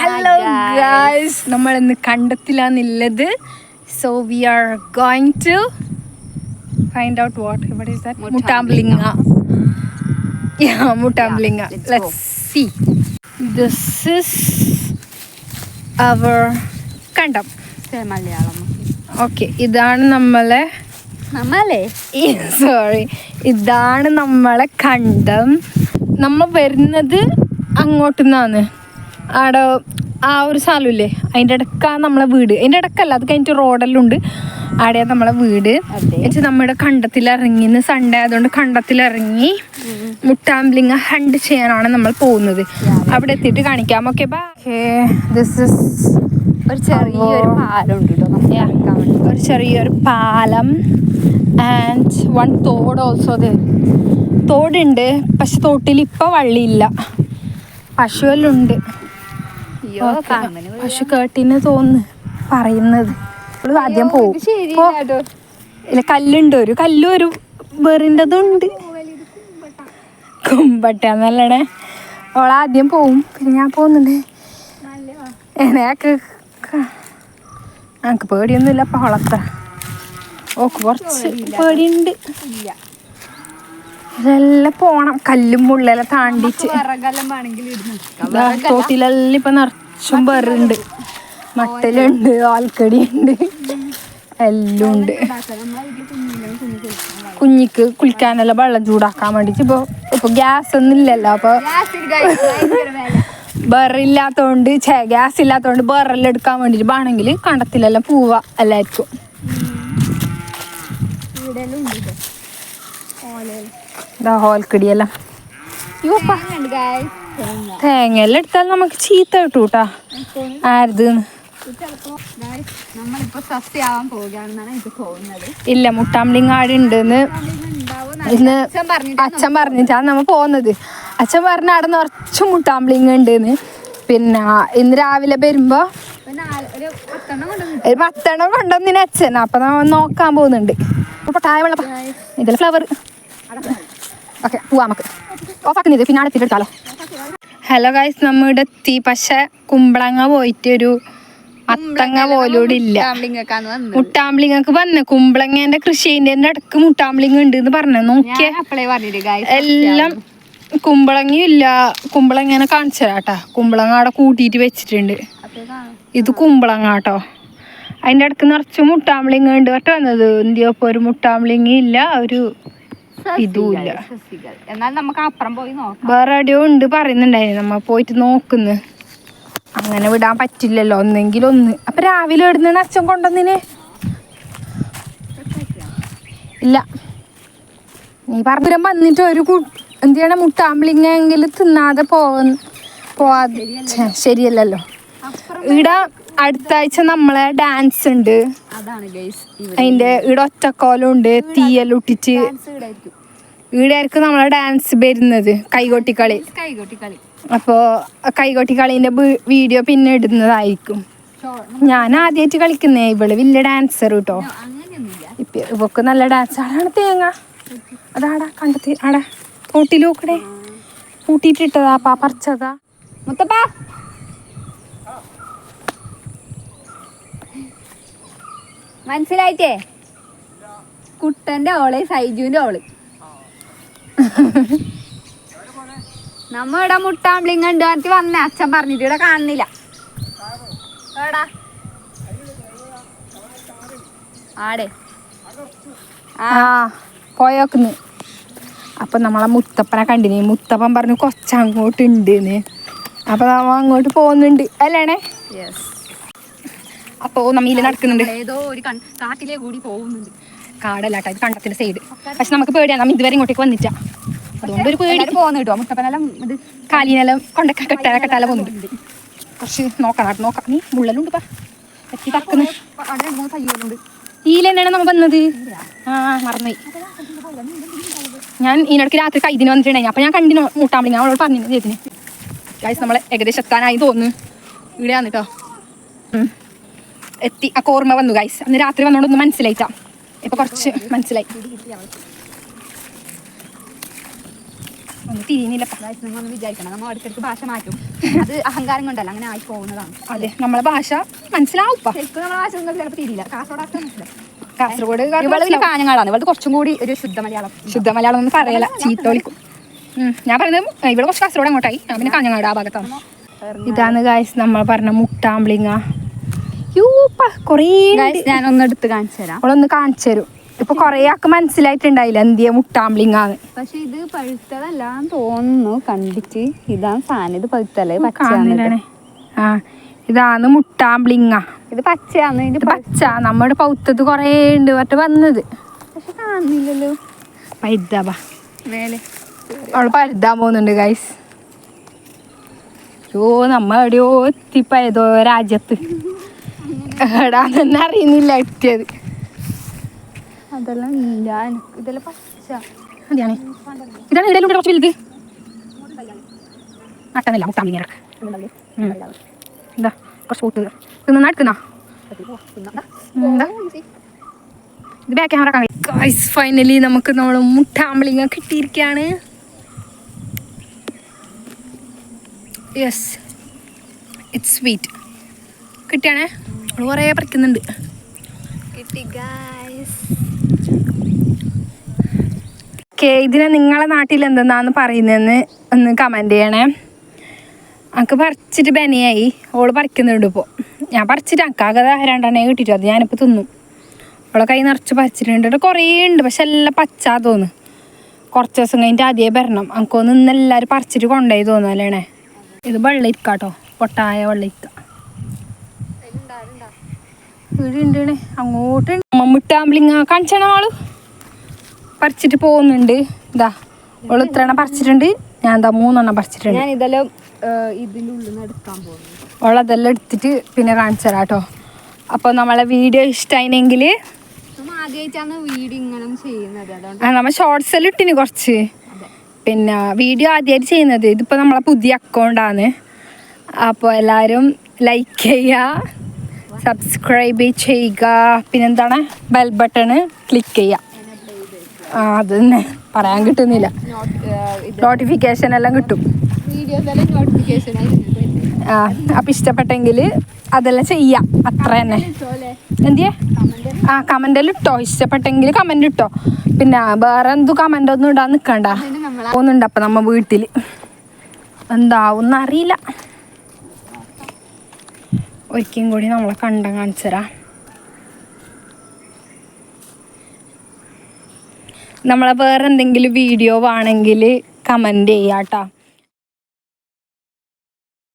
Hello guys, നമ്മൾ ഇന്ന് കണ്ടത്തിലാന്നുള്ളത്. So we are going to find out what is that? Mutamblinga. Yeah, Mutamblinga. Let's see. This is our കണ്ടം. Okay, ഇതാണ് നമ്മളെ ഇതാണ് നമ്മളെ കണ്ടം. നമ്മൾ വരുന്നത് അങ്ങോട്ട് നിന്നാണ്. അവിടെ ആ ഒരു സ്ഥലമില്ലേ, അതിൻ്റെ ഇടക്കാണ് നമ്മളെ വീട്. അതിൻ്റെ ഇടക്കല്ല, അത് കഴിഞ്ഞിട്ട് റോഡെല്ലാം ഉണ്ട്. അവിടെയാണ് നമ്മളെ വീട്. എന്നുവെച്ചാൽ നമ്മുടെ കണ്ടത്തിലിറങ്ങി, ഇന്ന് സൺഡേ ആയതുകൊണ്ട് കണ്ടത്തിലിറങ്ങി മുട്ടാംബ്ലിങ്ങ ഹണ്ട് ചെയ്യാനാണ് നമ്മൾ പോകുന്നത്. അവിടെ എത്തിയിട്ട് കാണിക്കാം. Okay bye. ദിസ് ഇസ് ഒരു ചെറിയൊരു പാലം, ഒരു ചെറിയൊരു പാലം ആൻഡ് വൺ തോട് ഓൾസോ. തോടുണ്ട്, പക്ഷെ തോട്ടിൽ ഇപ്പം വള്ളിയില്ല. പശുവെല്ലാം ഉണ്ട്. പശു കേട്ടിന് തോന്നുന്നു പറയുന്നത്. ആദ്യം പോകും. ഇല്ല, കല്ലുണ്ട്, ഒരു കല്ലും ഒരു വേറിൻ്റെതുണ്ട്. കുമ്പട്ടന്നല്ലേ. അവളാദ്യം പോവും, പിന്നെ ഞാൻ പോകുന്നുണ്ട്. എനിക്ക് പേടിയൊന്നുമില്ല. അപ്പം അവളത്ര ഓക്ക് കുറച്ച് പേടിയുണ്ട്. ഇതെല്ലാം പോണം, കല്ലും മുള്ളെല്ലാം താണ്ടിച്ച്. തോട്ടിലെല്ലാം ഇപ്പം നിറച്ചും വേറുണ്ട്. മട്ടലുണ്ട്, ആൽക്കടി ഉണ്ട്, എല്ലാം ഉണ്ട്. കുഞ്ഞിക്ക് കുളിക്കാനെല്ലാം വെള്ളം ചൂടാക്കാൻ വേണ്ടിയിട്ട് ഇപ്പോൾ ഗ്യാസ് ഒന്നും ഇല്ലല്ലോ. അപ്പോൾ ബറില്ലാത്തതുകൊണ്ട് ഗ്യാസ് ഇല്ലാത്തതുകൊണ്ട് ബറെല്ലാം എടുക്കാൻ വേണ്ടിയിട്ട് വേണമെങ്കിൽ കണ്ടത്തിലെല്ലാം പോവുക എല്ലാവർക്കും. ഹോൽക്കടിയെല്ലാം തേങ്ങയെല്ലാം എടുത്താൽ നമുക്ക് ചീത്ത കിട്ടൂ കേട്ടാ. ആരത് ഇല്ല, മുട്ടാംബ്ലിങ്ങാട് ഉണ്ടെന്ന് ഇന്ന് അച്ഛൻ പറഞ്ഞിട്ടാണ് നമ്മൾ പോകുന്നത്. അച്ഛൻ പറഞ്ഞ അവിടെ നിറച്ചും മുട്ടാംബ്ലിങ്ങ ഉണ്ടെന്ന്. പിന്നെ ഇന്ന് രാവിലെ വരുമ്പോ ഒരു 10 കൊണ്ടുവന്നിന് അച്ഛൻ. അപ്പൊ നമ്മൾ നോക്കാൻ പോകുന്നുണ്ട്. താഴെ വെള്ളം ഇതെല്ലാം ഫ്ലവർ. ഓക്കെ, പോവാ നമുക്ക്. ഓഫാക്കുന്നില്ല, പിന്നെ അവിടെ എത്തിയിട്ടെടുത്താലോ. ഹലോ ഗൈസ്, നമ്മളിവിടെ എത്തി. പക്ഷെ കുമ്പളങ്ങ പോയിട്ട് ഒരു അത്തങ്ങ പോലും ഇല്ല. മുട്ടാംബ്ലിങ്ങക്ക് വന്ന് കുമ്പളങ്ങേന്റെ കൃഷിന്റെ ഇടക്ക് മുട്ടാംബ്ലിങ്ങ ഉണ്ട് എന്ന് പറഞ്ഞു. നോക്കിയേ, എല്ലാം കുമ്പളങ്ങയും ഇല്ല. കുമ്പളങ്ങനെ കാണിച്ചു തരാട്ടാ. കുമ്പളങ്ങ അവിടെ കൂട്ടിയിട്ട് വെച്ചിട്ടുണ്ട്. ഇത് കുമ്പളങ്ങ കേട്ടോ. അതിൻ്റെ ഇടക്ക് നിറച്ച് മുട്ടാംബ്ലിങ്ങ ഉണ്ട് കേട്ടോ വന്നത്. എന്തിയപ്പോ ഒരു മുട്ടാംബ്ലിങ്ങ ഇല്ല, ഒരു ഇതുമില്ല. എന്നാൽ നമുക്ക് അപ്പുറം പോയി നോക്കാം. വേറെ എവിടെയോ ഉണ്ട് പറയുന്നുണ്ടായിരുന്നു. നമ്മ പോയിട്ട് നോക്കുന്നു. അങ്ങനെ വിടാൻ പറ്റില്ലല്ലോ, ഒന്നെങ്കിലും ഒന്ന്. അപ്പൊ രാവിലെ ഇടുന്ന അച്ഛൻ കൊണ്ടുവന്നിന് ഇല്ല. നീ പറഞ്ഞുരം വന്നിട്ട് ഒരു എന്ത് ചെയ്യണം, മുട്ടാമ്പിളിങ്ങെങ്കിലും തിന്നാതെ പോവാതെ ശരിയല്ലല്ലോ. ഇവിടെ അടുത്ത ആഴ്ച നമ്മളെ ഡാൻസ് ഉണ്ട്. അതിന്റെ ഇവിടെ ഒറ്റക്കോലം ഉണ്ട്, തീയെല്ലാം ഇട്ടിട്ട്. ഇവിടെ ആയിരിക്കും നമ്മളെ ഡാൻസ് വരുന്നത്, കൈകൊട്ടിക്കളി. അപ്പോൾ കൈകൊട്ടിക്കളീൻ്റെ വീഡിയോ പിന്നെ ഇടുന്നതായിരിക്കും. ഞാൻ ആദ്യമായിട്ട് കളിക്കുന്നേ. ഇവള് വലിയ ഡാൻസർ കേട്ടോ. ഇപ്പം ഇവക്ക് നല്ല ഡാൻസ്. ആടാണ് തേങ്ങ, അതാടാ കണ്ടെത്തി. ആടാ തോട്ടിൽ നോക്കടേ, കൂട്ടിയിട്ടിട്ടതാ. പറിച്ചതാ. മുത്തപ്പാ, മനസ്സിലായിട്ടേ? കുട്ടൻ്റെ ഓള്, സൈജുവിൻ്റെ ഓള്. നമ്മ ഇവിടെ മുട്ടാംബ്ലിങ്ങ ഉണ്ട് പറഞ്ഞിട്ട് വന്നേ. അച്ഛൻ പറഞ്ഞിട്ട് ഇവിടെ കാണുന്നില്ല. ആടെ പോയോക്കുന്നു. അപ്പൊ നമ്മളെ മുത്തപ്പനെ കണ്ടിന്. മുത്തപ്പൻ പറഞ്ഞു കൊച്ചങ്ങോട്ട് ഉണ്ടെന്ന്. അപ്പൊ നമ്മ അങ്ങോട്ട് പോകുന്നുണ്ട് അല്ലേണേ? അപ്പോ നമ്മില് നടക്കുന്നുണ്ട്. ഏതോ ഒരു കാട്ടിലേ കൂടി പോകുന്നുണ്ട്. കാടല്ലാട്ടോ, ഇത് കണ്ടത്തിന്റെ സൈഡ്. പക്ഷെ നമുക്ക് പേടിയാണ്, നമ്മ ഇതുവരെ ഇങ്ങോട്ടേക്ക് വന്നിട്ടാ. അതുകൊണ്ട് ഒരു പേടി പോകുന്നു കേട്ടോ. മുത്തപ്പനെല്ലാം ഇത് കാലിനെല്ലാം കെട്ടാല പോകുന്നുണ്ട്. കുറച്ച് നോക്കണം, നോക്കാം. നീ മുള്ളലുണ്ട് പറ്റി തക്കുന്നു. ഈലെന്നാണ് നമ്മ വന്നത്. മറന്നുപോയി. ഞാൻ ഇതിനിടയ്ക്ക് രാത്രി കൈതിന് വന്നിട്ടുണ്ടായി. അപ്പൊ ഞാൻ കണ്ടിന് മുട്ടാമ്പിളിങ്ങ. അവളോട് പറഞ്ഞു ചേച്ചിന്. ഗൈസ് നമ്മളെ ഏകദേശം എത്താനായി തോന്നുന്നു. ഇവിടെയാണ് കേട്ടോ. എത്തി. ആ ഓർമ്മ വന്നു ഗൈസ്. അന്ന് രാത്രി വന്നോണ്ടൊന്നും മനസ്സിലായിട്ടാ. ഇപ്പൊ കുറച്ച് മനസ്സിലായി. ഒന്നും തിരിയുന്നില്ല. വിചാരിക്കണം, നമ്മൾ അടുത്തടുത്ത് ഭാഷ മാറ്റും. അത് അഹങ്കാരം കൊണ്ടല്ല അങ്ങനെ ആയി പോകുന്നതാണ്. അതെ, നമ്മളെ ഭാഷ മനസ്സിലാവും. ശരിക്കും നമ്മളെ ഭാഷ ഒന്നും ചിലപ്പോൾ തിരിയില്ല. കാസർഗോഡ് ഇവള് കാഞ്ഞങ്ങാടാണ്. ഇവൾക്ക് കുറച്ചും കൂടി ഒരു ശുദ്ധ മലയാളം ഒന്നും പറയല, ചീത്തോളിക്കും. ഞാൻ പറയുന്നത് ഇവിടെ കുറച്ച് കാസർഗോഡ് അങ്ങോട്ടായി, ഞാൻ പിന്നെ കാഞ്ഞങ്ങാട് ആ ഭാഗത്താണ്. ഇതാണ് ഗായ്സ് നമ്മൾ പറഞ്ഞ മുട്ടാമ്പിളിങ്ങ. കൊറേ ഞാനൊന്ന് എടുത്ത് കാണിച്ചു തരാം. അവളൊന്ന് കാണിച്ചു തരും. ഇപ്പൊ കൊറേ ആൾക്ക് മനസ്സിലായിട്ടുണ്ടായില്ല എന്തിയ മുട്ടാമ്പിളിങ്ങാന്ന്. പക്ഷെ ഇത് പഴുത്തതല്ലാന്ന് തോന്നുന്നു കണ്ടിട്ട്. ഇതാണ് സാധനം. ഇത് പഴുത്തല്ലേ, ആ ഇതാണ് മുട്ടാമ്പിളിങ്ങ. ഇത് പച്ചയാണ്. ഇത് പച്ച നമ്മുടെ പൗത്തത് കൊറേ ഉണ്ട് മറ്റേ വന്നത്, പക്ഷെ കാണുന്നില്ലല്ലോ. പരുതാ മേലെ അവള് പരുതാൻ പോകുന്നുണ്ട് ഗൈസ്. നമ്മ എവിടെയോ എത്തിപ്പോയതോ രാജ്യത്ത്, എടാന്ന് അറിയുന്നില്ല എത്തിയത്. അതെല്ലാം ഇല്ല, ഇതെല്ലാം പച്ച. അതെയാണ്, ഇതാണ് ഇടയിലൂടെ കുറച്ച് വലുത് നട്ടന്നില്ല മുട്ടാമ്പിളിങ്ങ. എന്താ കുറച്ച് പൂത്ത് തിന്നാ എടുക്കുന്ന ഇത് ബാക്ക് ക്യാമറ. ഗൈസ് ഫൈനലി നമുക്ക് നമ്മൾ മുട്ടാമ്പിളിങ്ങ കിട്ടിയിരിക്കുകയാണ്. Yes, it's sweet. കിട്ടിയാണേ, നമ്മൾ കുറേ പറിക്കുന്നുണ്ട്. കിട്ടി ഗൈസ്. ഓക്കെ, ഇതിനെ നിങ്ങളെ നാട്ടിൽ എന്തെന്നാന്ന് പറയുന്നതെന്ന് ഒന്ന് കമൻറ്റ് ചെയ്യണേ. എനിക്ക് പറിച്ചിട്ട് ബനിയായി, ഓള് പറിക്കുന്നുണ്ട് ഇപ്പോൾ. ഞാൻ പറിച്ചിട്ട് എനിക്കാകെ 2 കിട്ടിയിട്ടു, അത് ഞാനിപ്പോൾ തിന്നും. അവളെ കൈ നിറച്ച് പറിച്ചിട്ടുണ്ട്. കുറേ ഉണ്ട്, പക്ഷെ എല്ലാം പച്ചാ തോന്നുന്നു. കുറച്ച് ദിവസം കഴിഞ്ഞിട്ട് ആദ്യമേ വരണം. എനിക്കൊന്ന് ഇന്ന് എല്ലാവരും പറിച്ചിട്ട് കൊണ്ടുപോയി തോന്നുന്നല്ലേ. ഇത് വെള്ളരിക്കാട്ടോ, പൊട്ടായ വെള്ളരിക്ക. വീടുണ്ട് അങ്ങോട്ട്. മുട്ടാമ്പിളിങ്ങ കാണിച്ചാണ് ആള് പറിച്ചിട്ട് പോകുന്നുണ്ട്. ഇതാ അവള് 3 എണ്ണം പറിച്ചിട്ടുണ്ട്, ഞാൻ എന്താ 3 എണ്ണം പറിച്ചിട്ടുണ്ട്. ഞാൻ ഇതെല്ലാം ഇതിനുള്ളിൽ നിന്ന് എടുക്കാൻ പോകുന്നു. അവളതെല്ലാം എടുത്തിട്ട് പിന്നെ കാണിച്ചു തരാം കേട്ടോ. അപ്പോൾ നമ്മളെ വീഡിയോ ഇഷ്ടമായിനെങ്കിൽ ആദ്യമായിട്ടാണ് വീഡിയോ ഇങ്ങനെ ചെയ്യുന്നത്, അതുകൊണ്ട് നമ്മൾ ഷോർട്സ് എല്ലാം ഇട്ടിന് കുറച്ച്. പിന്നെ വീഡിയോ ആദ്യമായിട്ട് ചെയ്യുന്നത്, ഇതിപ്പോൾ നമ്മളെ പുതിയ അക്കൗണ്ടാണ്. അപ്പോൾ എല്ലാവരും ലൈക്ക് ചെയ്യുക, സബ്സ്ക്രൈബ് ചെയ്യുക, പിന്നെന്താണ് ബെൽ ബട്ടണ് ക്ലിക്ക് ചെയ്യുക. അത് തന്നെ പറയാൻ കിട്ടുന്നില്ല, നോട്ടിഫിക്കേഷൻ എല്ലാം കിട്ടും. അപ്പം ഇഷ്ടപ്പെട്ടെങ്കിൽ അതെല്ലാം ചെയ്യാം, അത്ര തന്നെ. എന്തിയെ കമൻ്റെല്ലാം ഇട്ടോ, ഇഷ്ടപ്പെട്ടെങ്കിൽ കമൻ്റ് ഇട്ടോ. പിന്നെ വേറെ എന്തു കമൻ്റ് ഒന്നും ഇടാൻ നിൽക്കണ്ട പോകുന്നുണ്ട്. അപ്പം നമ്മ വീട്ടിൽ എന്താവും അറിയില്ല. ഒരിക്കലും കൂടി നമ്മളെ കാണിച്ചു തരാം. നമ്മളെ വേറെ എന്തെങ്കിലും വീഡിയോ വേണമെങ്കിൽ കമൻറ്റ് ചെയ്യാം കേട്ടോ.